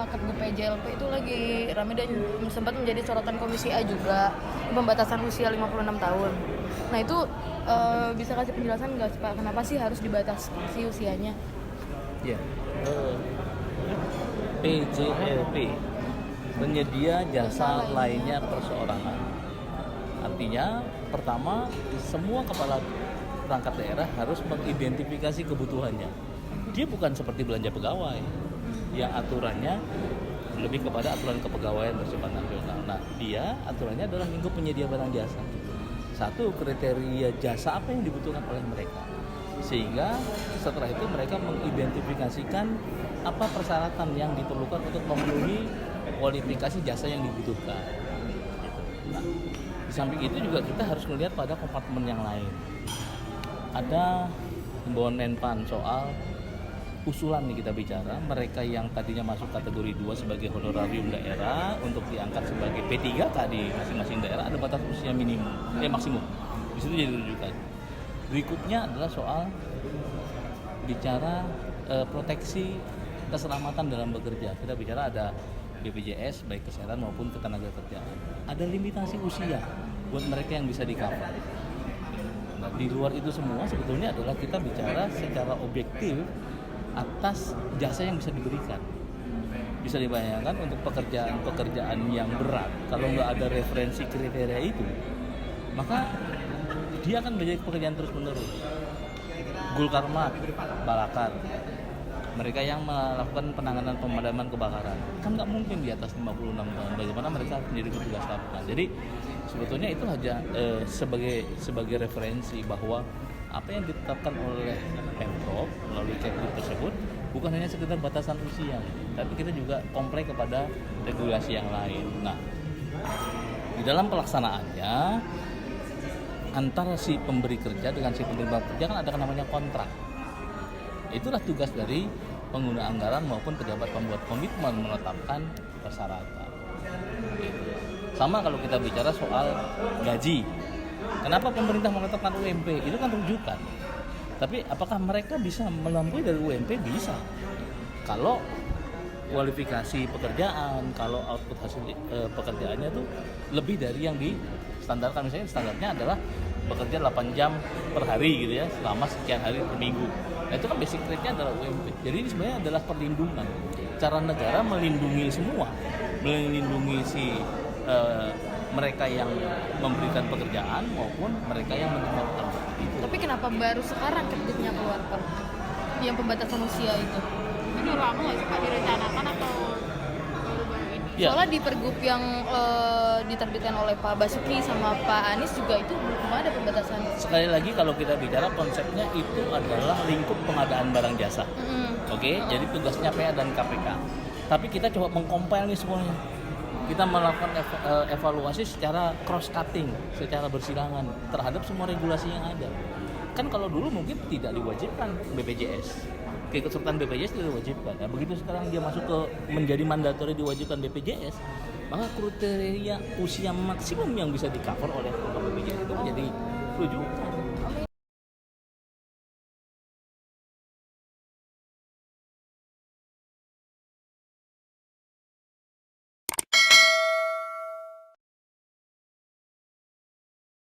Kepgub PJLP itu lagi rame dan sempat menjadi sorotan Komisi A juga, pembatasan usia 56 tahun. Nah itu bisa kasih penjelasan nggak Pak, kenapa sih harus dibatasi usianya? Ya, PJLP, penyedia jasa lainnya perseorangan. Artinya, pertama, semua kepala perangkat daerah harus mengidentifikasi kebutuhannya. Dia bukan seperti belanja pegawai, yang aturannya lebih kepada aturan kepegawaian bersifat nasional. Nah, dia aturannya adalah lingkup penyedia barang jasa. Satu, kriteria jasa apa yang dibutuhkan oleh mereka. Sehingga setelah itu mereka mengidentifikasikan apa persyaratan yang diperlukan untuk memenuhi kualifikasi jasa yang dibutuhkan. Nah, di samping itu juga kita harus melihat pada kompartemen yang lain. Ada himbauan Menpan soal usulan nih kita bicara, mereka yang tadinya masuk kategori 2 sebagai honorarium daerah untuk diangkat sebagai P3K di masing-masing daerah ada batas usia minimum, maksimum. Di situ jadi rujukan. Berikutnya adalah soal bicara proteksi keselamatan dalam bekerja. Kita bicara ada BPJS baik kesehatan maupun ketenagakerjaan. Ada limitasi usia buat mereka yang bisa di-cover. Nah, di luar itu semua sebetulnya adalah kita bicara secara objektif atas jasa yang bisa diberikan. Bisa dibayangkan untuk pekerjaan-pekerjaan yang berat, kalau nggak ada referensi kriteria itu, maka dia akan menjadi pekerjaan terus-menerus. Gulkarmat, Balakar, mereka yang melakukan penanganan pemadaman kebakaran, kan nggak mungkin di atas 56 tahun. Bagaimana mereka menjadi petugas lapangan? Jadi sebetulnya itu hanya sebagai referensi bahwa apa yang ditetapkan oleh Pemprov melalui Kepgub tersebut bukan hanya sekedar batasan usia, tapi kita juga comply kepada regulasi yang lain. Nah, di dalam pelaksanaannya antara si pemberi kerja dengan si penerima kerja kan ada namanya kontrak. Itulah tugas dari pengguna anggaran maupun pejabat pembuat komitmen menetapkan persyaratan. Sama kalau kita bicara soal gaji. Kenapa pemerintah menetapkan UMP? Itu kan rujukan. Tapi apakah mereka bisa melampaui dari UMP? Bisa. Kalau kualifikasi pekerjaan, kalau output hasil pekerjaannya tuh lebih dari yang distandarkan. Misalnya standarnya adalah bekerja 8 jam per hari gitu ya, selama sekian hari per minggu. Nah itu kan basic rate-nya adalah UMP. Jadi ini sebenarnya adalah perlindungan. Cara negara melindungi semua, melindungi si mereka yang memberikan pekerjaan maupun mereka yang menerima utang. Tapi kenapa baru sekarang Kepgubnya keluarkan yang pembatasan usia itu? Ini lama nggak sih Pak direncanakan atau baru-baru ini? Ya. Soalnya di Pergub yang diterbitkan oleh Pak Basuki sama Pak Anies juga itu belum ada pembatasan. Sekali lagi kalau kita bicara konsepnya itu adalah lingkup pengadaan barang jasa. Oke, jadi tugasnya PA dan KPK. Tapi kita coba mengcompile nih semuanya. Kita melakukan evaluasi secara cross-cutting, secara bersilangan terhadap semua regulasi yang ada. Kan kalau dulu mungkin tidak diwajibkan BPJS, keikutsertaan BPJS tidak diwajibkan. Nah, begitu sekarang dia masuk ke menjadi mandatori diwajibkan BPJS, maka kriteria usia maksimum yang bisa di-cover oleh program BPJS itu menjadi rujukan.